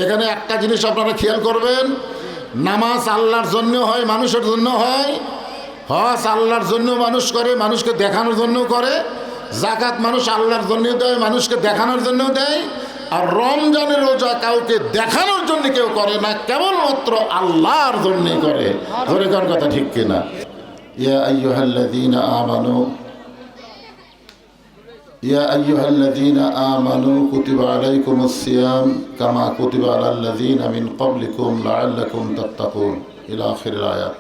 এখানে একটা জিনিস আপনারা খেয়াল করবেন, নামাজ আল্লাহর জন্য হয়, মানুষের জন্য হয়। হজ আল্লাহর জন্য মানুষ করে, মানুষকে দেখানোর জন্য করে। যাকাত মানুষ আল্লাহর জন্য দেয়, মানুষকে দেখানোর জন্য দেয়। আর রমজানের রোজা কাউকে দেখানোর জন্য কেউ করে না, কেবলমাত্র আল্লাহর জন্যই করে। ধরে কোন কথা ঠিক কিনা? ইয়া আইয়ুহাল্লাযীনা আমানু يا أيها الذين آمنوا كتب عليكم الصيام كما كتب على الذين من قبلكم لعلكم تتقون إلى آخر الآيات.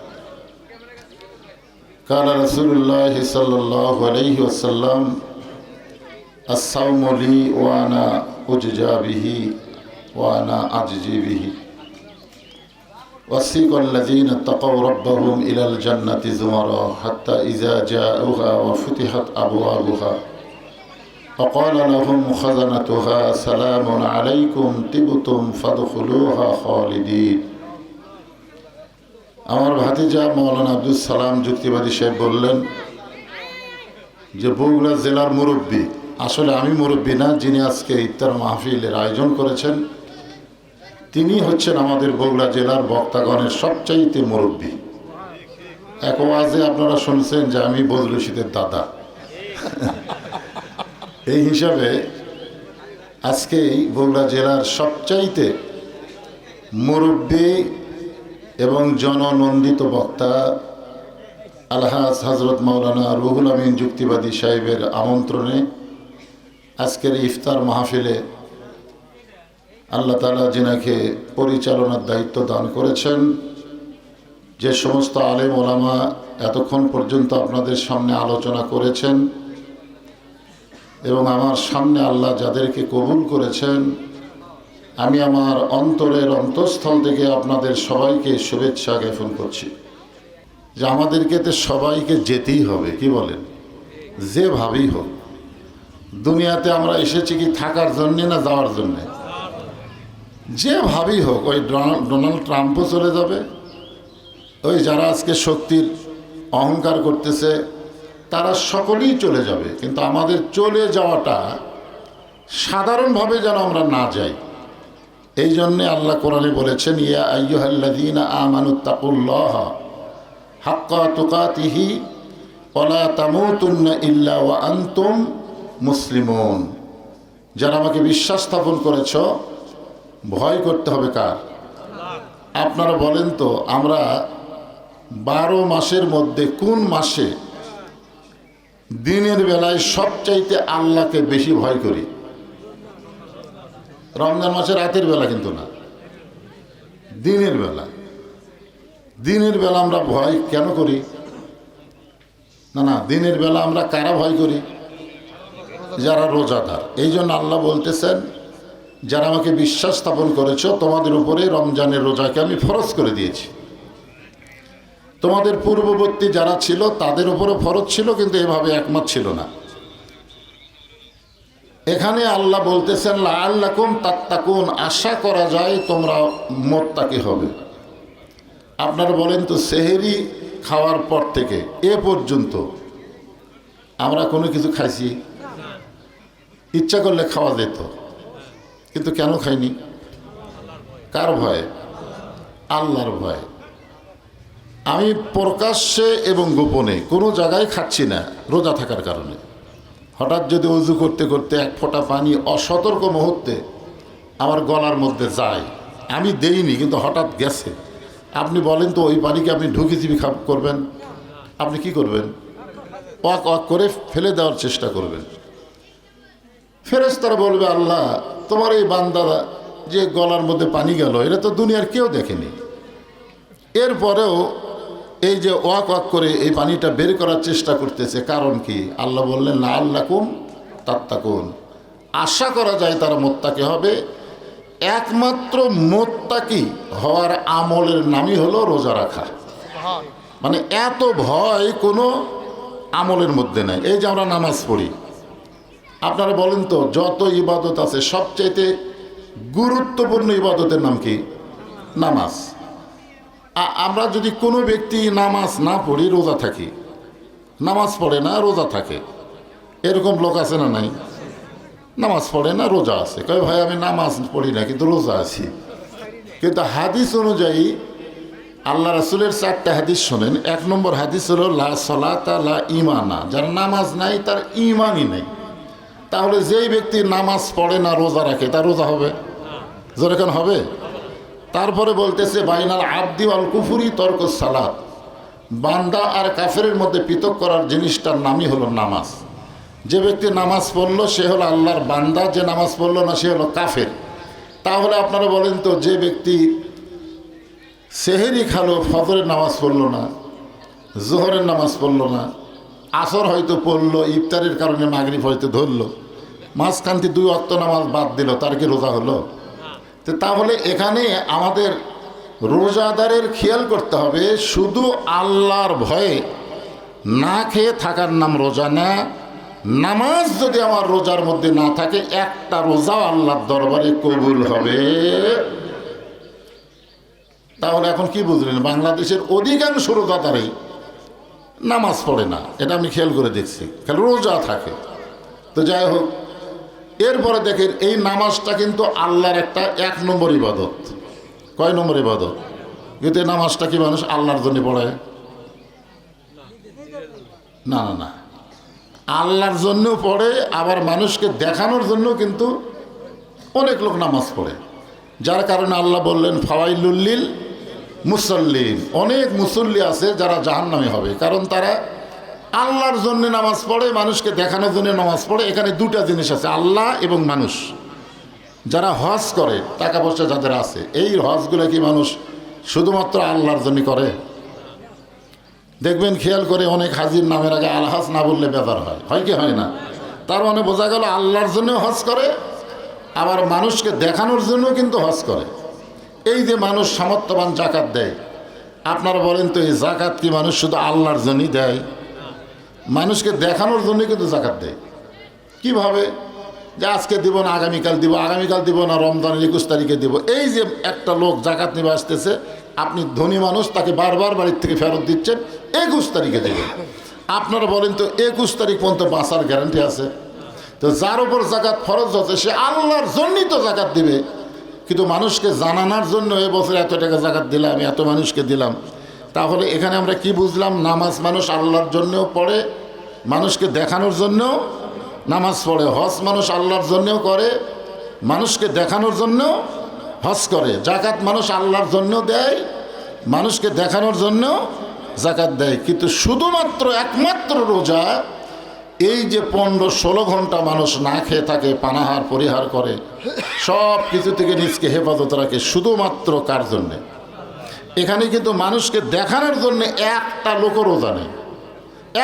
قال رسول الله صلى الله عليه وسلم الصوم لي وأنا أجزى به وأنا أجزي به وسيق الذين اتقوا ربهم إلى الجنة زمرا حتى إذا جاءوها وفتحت أبوابها فقال لهم خزنتها سلام عليكم طبتم فادخلوها خالدين. আমার ভাতিজা মাওলানা আব্দুল সালাম যুক্তিবাদী সাহেব বললেন যে বগুড়া জেলার মুরব্বী, আসলে আমি মুরব্বী না, যিনি আজকে ইফতার মাহফিলের আয়োজন করেছেন তিনি হচ্ছেন আমাদের বগুড়া জেলার বক্তাগণের সবচাইতে মুরব্বী। এক ওয়াজে আপনারা শুনছেন যে আমি বদরুল রশিদের দাদা। এই হিসাবে আজকে বগুড়া জেলার সবচাইতে মুরব্বী এবং জননন্দিত বক্তা আলহাজ হজরত মাওলানা রুহুল আমিন যুক্তিবাদী সাহেবের আমন্ত্রণে আজকের ইফতার মাহফিলে আল্লাহ তাআলা যিনাকে পরিচালনার দায়িত্ব দান করেছেন, যে সমস্ত আলেম ওলামা এতক্ষণ পর্যন্ত আপনাদের সামনে আলোচনা করেছেন এবং আমার সামনে আল্লাহ যাদেরকে কবুল করেছেন, আমি আমার অন্তরের অন্তঃস্থল থেকে আপনাদের সবাইকে শুভেচ্ছা জ্ঞাপন করছি যে আমাদেরকে তো সবাইকে যেতেই হবে। কি বলেন? যেভাবেই হোক। দুনিয়াতে আমরা এসেছি কি থাকার জন্যে না যাওয়ার জন্যে? যেভাবেই হোক। ওই ডোনাল্ড ট্রাম্পও চলে যাবে, ওই যারা আজকে শক্তির অহংকার করতেছে তারা সকলেই চলে যাবে, কিন্তু আমাদের চলে যাওয়াটা সাধারণভাবে যেন আমরা না যাই, এই জন্যে আল্লাহ কোরআনে বলেছেন ইয়া আইয়ুহাল্লাযীনা আমানুত্তাকুল্লাহা হাক্কা তুকাতিহি ওয়া লা তামুতুন্না ইল্লা ওয়া আনতুম মুসলিমুন। যারা আমাকে বিশ্বাস স্থাপন করেছ, ভয় করতে হবে কার? আপনারা বলেন তো, আমরা 12 মাসের মধ্যে কোন মাসে দিনের বেলায় সবচাইতে আল্লাহকে বেশি ভয় করি? রমজান মাসে রাতের বেলা কিন্তু না, দিনের বেলা। দিনের বেলা আমরা ভয় কেন করি? না, দিনের বেলা আমরা কারা ভয় করি? যারা রোজাদার। এই জন্য আল্লাহ বলতেছেন যারা আমাকে বিশ্বাস স্থাপন করেছ তোমাদের উপরে রমজানের রোজাকে আমি ফরজ করে দিয়েছি। তোমাদের পূর্ববর্তী যারা ছিল তাদের উপরও ফরজ ছিল, কিন্তু এভাবে একমত ছিল না। এখানে আল্লাহ বলতেছেন লাআল্লাকুম তাত্তাকুন, আশা করা যায় তোমরা মুত্তাকি হবে। আপনারা বলেন তো, সেহরি খাওয়ার পর থেকে এ পর্যন্ত আমরা কোনো কিছু খাইছি? ইচ্ছা করলে খাওয়া যেত, কিন্তু কেন খাইনি? কার ভয়ে? আল্লাহর ভয়ে। আমি প্রকাশ্যে এবং গোপনে কোনো জায়গায় খাচ্ছি না রোজা থাকার কারণে। হঠাৎ যদি ওযু করতে করতে এক ফোঁটা পানি অসতর্ক মুহূর্তে আমার গলার মধ্যে যায়, আমি দেইনি কিন্তু হঠাৎ গেছে, আপনি বলেন তো ওই পানিকে আপনি ঢুকি চিবি করবেন? আপনি কি করবেন? ওয়াক ওয়াক করে ফেলে দেওয়ার চেষ্টা করবেন। ফেরেশতারা বলবে আল্লাহ তোমার এই বান্দা যে গলার মধ্যে পানি গেল, এটা তো দুনিয়ার কেউ দেখেনি। এরপরেও এই যে ওয়াক ওয়াক করে এই পানিটা বের করার চেষ্টা করতেছে, কারণ কি? আল্লাহ বললেন লাআল্লাকুম তাত্তাকুন, আশা করা যায় তারা মুত্তাকি হবে। একমাত্র মুত্তাকি হওয়ার আমলের নামই হলো রোজা রাখা। মানে এত ভয় কোনো আমলের মধ্যে নাই। এই যে আমরা নামাজ পড়ি, আপনারা বলেন তো যত ইবাদত আছে সবচাইতে গুরুত্বপূর্ণ ইবাদতের নাম কি? নামাজ। আমরা যদি কোনো ব্যক্তি নামাজ না পড়ি রোজা থাকি, নামাজ পড়ে না রোজা থাকে, এরকম লোক আছে না নাই? নামাজ পড়ে না রোজা আছে, কয় ভাই আমি নামাজ পড়ি না কিন্তু রোজা আছি। কিন্তু হাদিস অনুযায়ী আল্লাহ রাসূলের 4টা হাদিস শোনেন। 1 নম্বর হাদিস হলো লা সলাতা লা ঈমানা, যার নামাজ নাই তার ঈমানই নেই। তাহলে যেই ব্যক্তি নামাজ পড়ে না, রোজা রাখে, তার রোজা হবে? যেরকম হবে। তারপরে বলতেছে বাইনাল আবদি ওয়াল কুফরি তরকুস সালাত, বান্দা আর কাফেরের মধ্যে পৃথক করার জিনিসটার নামই হলো নামাজ। যে ব্যক্তি নামাজ পড়লো সে হলো আল্লাহর বান্দা, যে নামাজ পড়লো না সে হলো কাফের। তাহলে আপনারা বলেন তো, যে ব্যক্তি সেহেরি খালো, ফজরের নামাজ পড়লো না, জোহরের নামাজ পড়লো না, আসর হয়তো পড়লো, ইফতারের কারণে মাগরিব হয়তো ধরলো, মাঝখানটি 2 ওয়াক্ত নামাজ বাদ দিল, তার কি রোজা হলো? তো তাহলে এখানে আমাদের রোজাদারের খেয়াল করতে হবে, শুধু আল্লাহর ভয়ে না খেয়ে থাকার নাম রোজা না। নামাজ যদি আমার রোজার মধ্যে না থাকে, একটা রোজাও আল্লাহর দরবারে কবুল হবে। তাহলে এখন কি বুঝলেন? বাংলাদেশের অধিকাংশ রোজাদারই নামাজ পড়ে না, এটা আমি খেয়াল করে দেখছি, খালি রোজা থাকে। তো যাই হোক, এরপরে দেখেন এই নামাজটা কিন্তু আল্লাহর একটা 1 নম্বর ইবাদত। কয় নম্বর ইবাদত? কিন্তু এই নামাজটা কি মানুষ আল্লাহর জন্য পড়ে? না না না, আল্লাহর জন্যও পড়ে, আবার মানুষকে দেখানোর জন্য কিন্তু অনেক লোক নামাজ পড়ে, যার কারণে আল্লাহ বললেন ফাওয়াইলুল লিল মুসাল্লিন। অনেক মুসল্লি আছে যারা জাহান্নামী হবে, কারণ তারা আল্লাহর জন্য নামাজ পড়ে, মানুষকে দেখানোর জন্য নামাজ পড়ে। এখানে 2টা জিনিস আছে, আল্লাহ এবং মানুষ। যারা হজ করে, টাকা পয়সা যাদের আছে, এই হজগুলো কি মানুষ শুধুমাত্র আল্লাহর জন্য করে? দেখবেন খেয়াল করে, অনেক হাজির নামের আগে আলহাজ না বললে বেজার হয় কি হয় না? তার মানে বোঝা গেল আল্লাহর জন্য হজ করে, আবার মানুষকে দেখানোর জন্য কিন্তু হজ করে। এই যে মানুষ সামর্থ্যবান জাকাত দেয়, আপনারা বলেন তো, এই জাকাত কি মানুষ শুধু আল্লাহর জন্যই দেয়? মানুষকে দেখানোর জন্য কিন্তু জাকাত দেয়। কিভাবে? যে আজকে দিব না আগামীকাল দিব, আগামীকাল দিব না রমজানের 21 তারিখে দিব। এই যে একটা লোক জাকাত নিবে আসতেছে, আপনি ধনী মানুষ, তাকে বারবার বাড়ির থেকে ফেরত দিচ্ছেন, 21 তারিখে দেবেন। আপনারা বলেন তো, 21 তারিখ পর্যন্ত বাঁচার গ্যারান্টি আছে? তো যার উপর জাকাত ফরজ হচ্ছে সে আল্লাহর জন্যই তো জাকাত দিবে, কিন্তু মানুষকে জানানোর জন্য এবছর এত টাকা জাকাত দিলাম, আমি এত মানুষকে দিলাম। তাহলে এখানে আমরা কি বুঝলাম? নামাজ মানুষ আল্লাহর জন্যও পড়ে, মানুষকে দেখানোর জন্যও নামাজ পড়ে। হজ মানুষ আল্লাহর জন্যও করে, মানুষকে দেখানোর জন্যও হজ করে। জাকাত মানুষ আল্লাহর জন্য দেয়, মানুষকে দেখানোর জন্য জাকাত দেয়। কিন্তু শুধুমাত্র একমাত্র রোজা, এই যে 15-16 ঘন্টা মানুষ না খেয়ে থাকে, পানাহার পরিহার করে, সব কিছু থেকে নিজকে হেফাজত রাখে, শুধুমাত্র কার জন্যে? এখানে কিন্তু মানুষকে দেখানোর জন্য একটা লোকও রোজা নেই।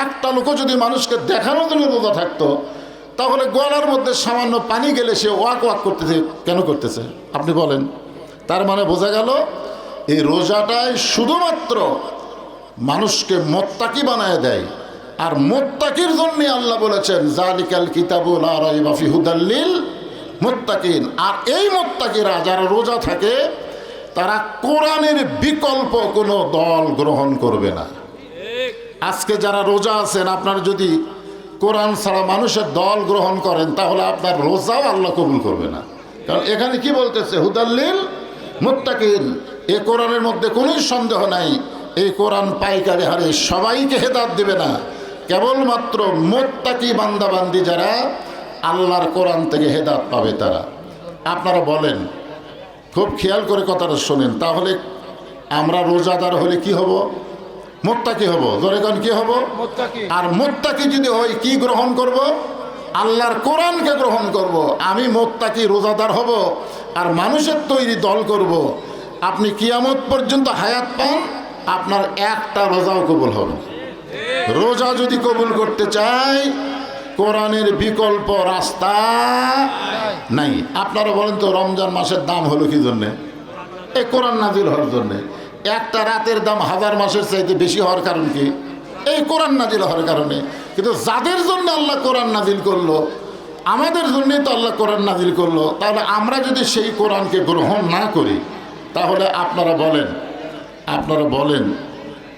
একটা লোকও যদি মানুষকে দেখানোর জন্য রোজা থাকতো, তাহলে গলার মধ্যে সামান্য পানি গেলে সে ওয়াক ওয়াক করতেছে, কেন করতেছে আপনি বলেন? তার মানে বোঝা গেল এই রোজাটাই শুধুমাত্র মানুষকে মুত্তাকি বানায় দেয়। আর মুত্তাকির জন্য আল্লাহ বলেছেন জালিকাল কিতাবু লা রাইবা ফিহি হুদাল লিল মুত্তাকিন। আর এই মুত্তাকিরা যারা রোজা থাকে, তারা কোরআনের বিকল্প কোনো দল গ্রহণ করবে না। আজকে যারা রোজা আছেন, আপনারা যদি কোরআন ছাড়া মানুষের দল গ্রহণ করেন, তাহলে আপনার রোজাও আল্লাহ কবুল করবে না। কারণ এখানে কি বলতেছে? হুদাল লিল মুত্তাকিন। এ কোরআনের মধ্যে কোনো সন্দেহ নাই, এই কোরআন পাইকারি হারে সবাইকে হেদায়েত দেবে না, কেবলমাত্র মুত্তাকি বান্দাবান্দি যারা আল্লাহর কোরআন থেকে হেদায়েত পাবে তারা। আপনারা বলেন, খুব খেয়াল করে কথাটা শোনেন, তাহলে আমরা রোজাদার হলে কি হব? মুত্তাকি হব। জোরে গান কি হব? আর মুত্তাকি যদি হয়, কি গ্রহণ করব? আল্লাহর কোরআনকে গ্রহণ করব। আমি মুত্তাকি রোজাদার হব, আর মানুষের তৈরি দল করব। আপনি কিয়ামত পর্যন্ত হায়াত পান, আপনার একটা রোজাও কবুল হবে। রোজা যদি কবুল করতে চাই, কোরআনের বিকল্প রাস্তা নাই। আপনারা বলেন তো, রমজান মাসের দাম হলো কি জন্যে? এই কোরআন নাজিল হওয়ার জন্যে। একটা রাতের দাম 1000 মাসের চাইতে বেশি হওয়ার কারণ কি? এই কোরআন নাজিল হওয়ার কারণে। কিন্তু যাদের জন্য আল্লাহ কোরআন নাজিল করলো, আমাদের জন্যই তো আল্লাহ কোরআন নাজিল করলো, তাহলে আমরা যদি সেই কোরআনকে গ্রহণ না করি, তাহলে আপনারা বলেন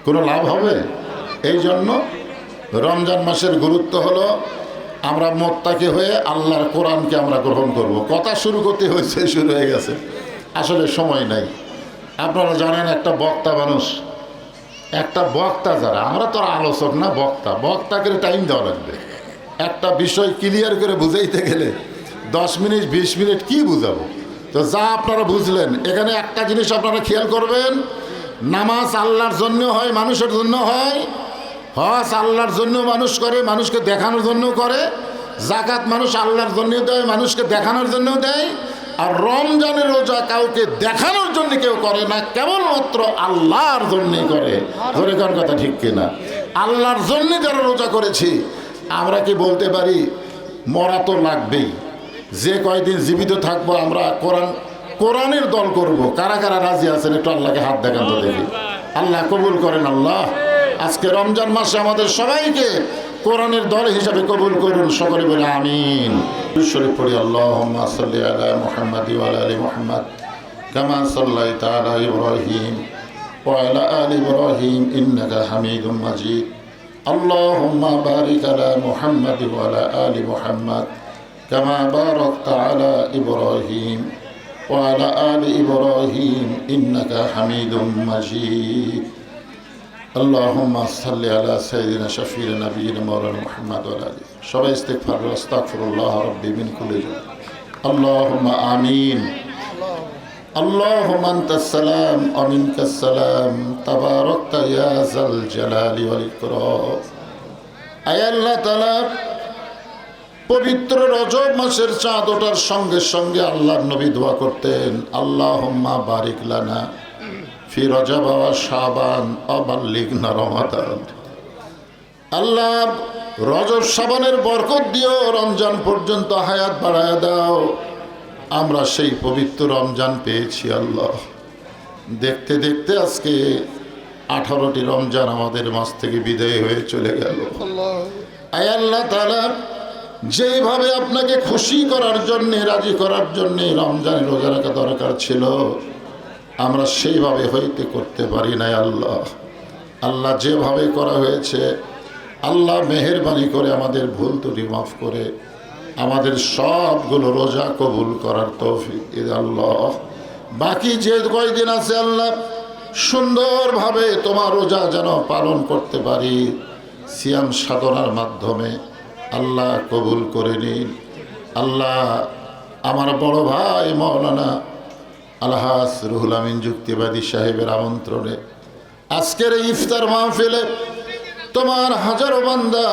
কোনো লাভ হবে? এই জন্য রমজান মাসের গুরুত্ব হলো আমরা মুত্তাকি হয়ে আল্লাহর কোরআনকে আমরা গ্রহণ করব। কথা শুরু করতে হয়েছে, শুরু হয়ে গেছে, আসলে সময় নাই। আপনারা জানেন একটা বক্তা মানুষ, একটা বক্তা যারা, আমরা তো আলোচক না, বক্তা, বক্তাকে টাইম দেওয়া লাগবে। একটা বিষয় ক্লিয়ার করে বুঝাইতে গেলে 10 মিনিট 20 মিনিট কি বুঝাবো? তো যা আপনারা বুঝলেন, এখানে একটা জিনিস আপনারা খেয়াল করবেন, নামাজ আল্লাহর জন্য হয়, মানুষের জন্য হয়। হজ আল্লাহর জন্য মানুষ করে, মানুষকে দেখানোর জন্য করে। জাকাত মানুষ আল্লাহর জন্য দেয়, মানুষকে দেখানোর জন্য দেয়। আর রমজানের রোজা কাউকে দেখানোর জন্য কেউ করে না, কেবলমাত্র আল্লাহর জন্যই করে। ধরে কার কথা ঠিক কিনা? আল্লাহর জন্য যারা রোজা করেছি, আমরা কি বলতে পারি মরা তো লাগবেই, যে কয়দিন জীবিত থাকবো আমরা কোরআনের দল করব? কারা কারা রাজি আছেন একটু আল্লাহকে হাত দেখান তো দেখি। আল্লাহ কবুল করেন। আল্লাহ আজকে রমজান মাসে আমাদের সবাইকে কোরআনের দল হিসাবে কবুল করুন। সকলে বলে আমিন। শরীফ পড়ি আল্লাহুম্মা সাল্লি আলা মুহাম্মাদি ওয়া আলা আলি মুহাম্মাদ কামা সাল্লাইতা আলা ইব্রাহিম ওয়া আলা আলি ইব্রাহিম ইন্নাকা হামিদুম মাজিদ। আল্লাহুম্মা বারিক আলা মুহাম্মাদি ওয়া আলা আলি মুহাম্মাদ কামা বারাকতা আলা ইব্রাহিম ওয়া আলা আলি ইব্রাহিম ইন্নাকা হামিদুম মাজিদ। আল্লাহুম্মা সাল্লি আলা সাইয়্যিদিনা শাফিঈনা নাবিয়িনা মাওলানা মুহাম্মদ ওয়া আলা আলিহি। সবাই ইস্তিগফার ও আস্তাগফিরুল্লাহ রাব্বি মিন কুল্লি যামব। আল্লাহুম্মা আমিন। আল্লাহুম্মা আনতাস সালাম ওয়া মিনকাস সালাম তাবারাকতা ইয়া যাল জালালি ওয়াল ইকরাম। আয় আল্লাহ তাআলা, পবিত্র রজব মাসের চাঁদ ওঠার সঙ্গে সঙ্গে আল্লাহর নবী দোয়া করতেন, আল্লাহুম্মা বারিক লানা ফি রজব ওয়া শাবান ওয়া বাল্লিগনা রমাদান। আল্লাহ রজব শাবানের বরকত দিও, রমজান পর্যন্ত হায়াত বাড়ায়া দাও। আমরা সেই পবিত্র রমজান পেয়েছি আল্লাহ। দেখতে দেখতে আজকে 18টি রমজান আমাদের মাঝ থেকে বিদায় হয়ে চলে গেল। আয় আল্লাহ তাআলা, যেভাবে আপনাকে খুশি করার জন্যে, রাজি করার জন্যে রমজানে রোজা রাখা দরকার ছিল, আমরা সেইভাবে হইতে করতে পারি নাই আল্লাহ। আল্লাহ যেভাবে করা হয়েছে, আল্লাহ মেহেরবানি করে আমাদের ভুল ত্রুটি মাফ করে আমাদের সবগুলো রোজা কবুল করার তৌফিক দিন আল্লাহ। বাকি যে কয়দিন আছে আল্লাহ, সুন্দরভাবে তোমার রোজা যেন পালন করতে পারি, সিয়াম সাধনার মাধ্যমে আল্লাহ কবুল করে নিন আল্লাহ। আমার বড় ভাই মাওলানা আলহাজ রুহুল আমিন যুক্তিবাদী সাহেবের আমন্ত্রণে আজকের এই ইফতার মাহফিলে তোমার হাজারো বান্দা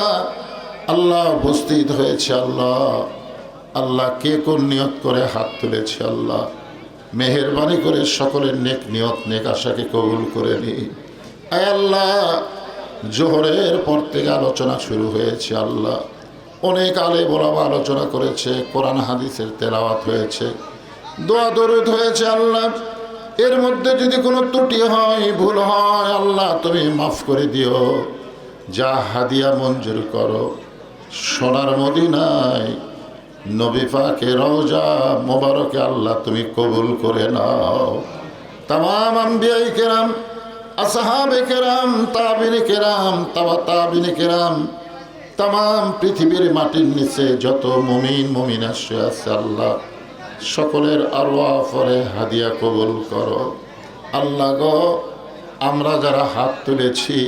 আল্লাহ উপস্থিত হয়েছে আল্লাহ। আল্লাহ কে কোন নিয়ত করে হাত তুলেছে আল্লাহ, মেহেরবানি করে সকলের নেক নিয়ত নেক আশাকে কবুল করে নি। আয় আল্লাহ, জোহরের পর থেকে আলোচনা শুরু হয়েছে আল্লাহ, অনেক আলেম ওলামা আলোচনা করেছে, কোরআন হাদিসের তেলাওয়াত হয়েছে, দোয়া দরুদ হয়েছে আল্লাহ। এর মধ্যে যদি কোনো ত্রুটি হয়, ভুল হয়, আল্লাহ তুমি মাফ করে দিও। যা হাদিয়া মঞ্জুর করো, সোনার মদিনায় নবী পাকের রওজা মোবারকে আল্লাহ তুমি কবুল করে নাও। তামাম আম্বিয়ায়ে কেরাম, আসহাবে কেরাম, তাবিনে কেরাম, তাবিনে কেরাম, তামাম পৃথিবীর মাটির নিচে যত মুমিন মুমিনা শুয়ে আছে আল্লাহ, সকলের আরওয়াহ পরে হাদিয়া কবুল করো আল্লাহ গো। আমরা যারা হাত তুলেছি,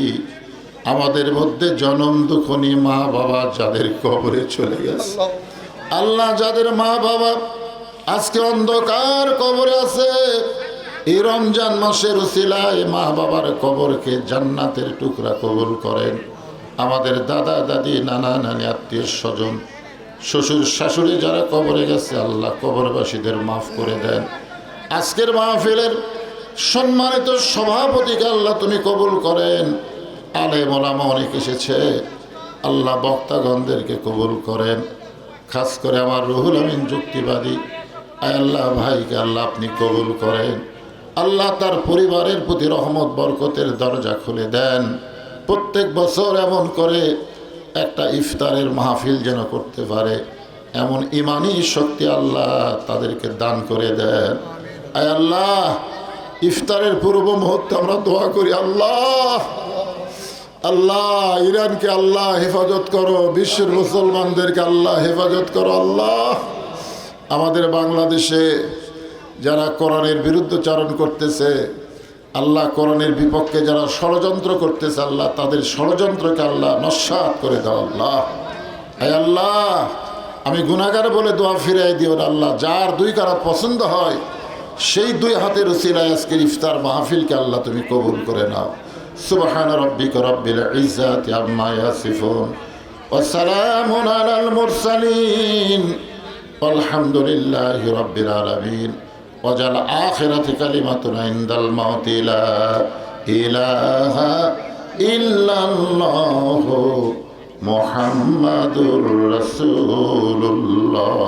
আমাদের মধ্যে জনম দুঃখনী মা বাবা যাদের কবরে চলে গেছে আল্লাহ, যাদের মা বাবা আজকে অন্ধকার কবরে আছে, এই রমজান মাসের উসিলায় মা বাবার কবরকে জান্নাতের টুকরা কবুল করেন। আমাদের দাদা দাদি, নানা নানি, আত্মীয় স্বজন, শ্বশুর শাশুড়ি যারা কবরে গেছে আল্লাহ কবরবাসীদের মাফ করে দেন। আজকের মাহফিলের সম্মানিত সভাপতিকে আল্লাহ তুমি কবুল করেন। আলেম ওলামা অনেক এসেছে আল্লাহ, বক্তাগণদেরকে কবুল করেন। খাস করে আমার রুহুল আমিন যুক্তিবাদী আয় আল্লাহ ভাইকে আল্লাহ আপনি কবুল করেন আল্লাহ। তার পরিবারের প্রতি রহমত বরকতের দরজা খুলে দেন। প্রত্যেক বছর এমন করে একটা ইফতারের মাহফিল যেন করতে পারে, এমন ইমানি শক্তি আল্লাহ তাদেরকে দান করে দেন। আয় আল্লাহ, ইফতারের পূর্ব মুহূর্তে আমরা দোয়া করি আল্লাহ, আল্লাহ ইরানকে আল্লাহ হেফাজত করো, বিশ্বের মুসলমানদেরকে আল্লাহ হেফাজত করো আল্লাহ। আমাদের বাংলাদেশে যারা কোরআনের বিরুদ্ধচারণ করতেছে আল্লাহ কোরআনের বিপক্ষে যারা ষড়যন্ত্র করতেছে আল্লাহ তাদের ষড়যন্ত্রকে আল্লাহ নস্যাৎ করে দাও আল্লাহ। হে আল্লাহ, আমি গুনাহগার বলে দোয়া ফিরাই দিও না আল্লাহ। যার দুই কারাত পছন্দ হয় সেই দুই হাতের উসিলায় আজকের ইফতার মাহফিলকে আল্লাহ তুমি কবুল করে নাও। সুবহান রাব্বিকা রাব্বিল ইজ্জাতি আম্মা ইয়াসিফুন ওয়া সালামুন আলাল মুরসালিন আলহামদুলিল্লাহি রাব্বিল আলামিন। ওয়াজাল আখিরাতি কালিমাতুনা ইনদাল মাউতি লা ইলাহা ইল্লাল্লাহু মুহাম্মাদুর রাসূলুল্লাহ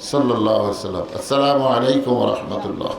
সাল্লাল্লাহু আলাইহি ওয়াসাল্লাম। আসসালামু আলাইকুম ওয়া রাহমাতুল্লাহ।